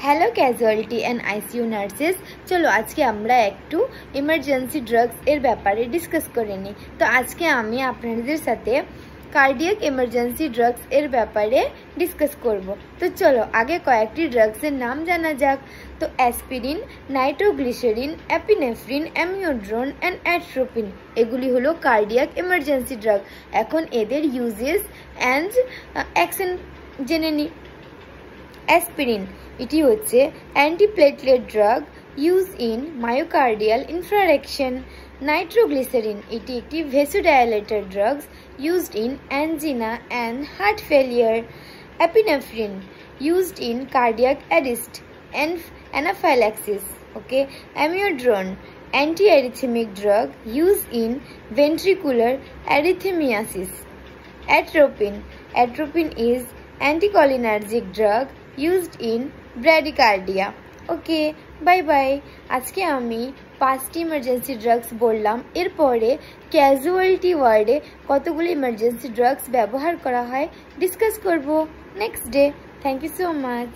Hello casualty and ICU nurses, চলো আজকে আমরা একটু ইমার্জেন্সি ড্রাগস এর ব্যাপারে ডিসকাস করে নিই। তো আজকে আমি আপনাদের সাথে কার্ডিয়াক ইমার্জেন্সি ড্রাগস এর ব্যাপারে ডিসকাস করব। তো চলো আগে কয়েকটি ড্রাগসের নাম জানা যাক। তো অ্যাসপিরিন, নাইট্রোগ্লিসারিন, অ্যাপিনেফ্রিন, অ্যামিওড্রোন অ্যান্ড অ্যাট্রোপিন এগুলি হলো কার্ডিয়াক ইমার্জেন্সি ড্রাগ। এখন এদের ইউজেস অ্যান্ড অ্যাকশন জেনে নিই। অ্যাসপিরিন এটি হচ্ছে antiplatelet drug use in myocardial infarction. Nitroglycerin এটি একটি vasodilator drugs used in angina and heart failure. Epinephrine used in cardiac arrest and anaphylaxis. Okay. Amiodarone antiarrhythmic drug used in ventricular arrhythmiasis. Atropine is anticholinergic drug used in bradycardia. Okay, bye bye. আজকে আমি 5টি emergency drugs বললাম, এরপরে casualty ওয়ার্ডে কতগুলি emergency drugs ব্যবহার করা হয় ডিসকাস করব next day. Thank you so much.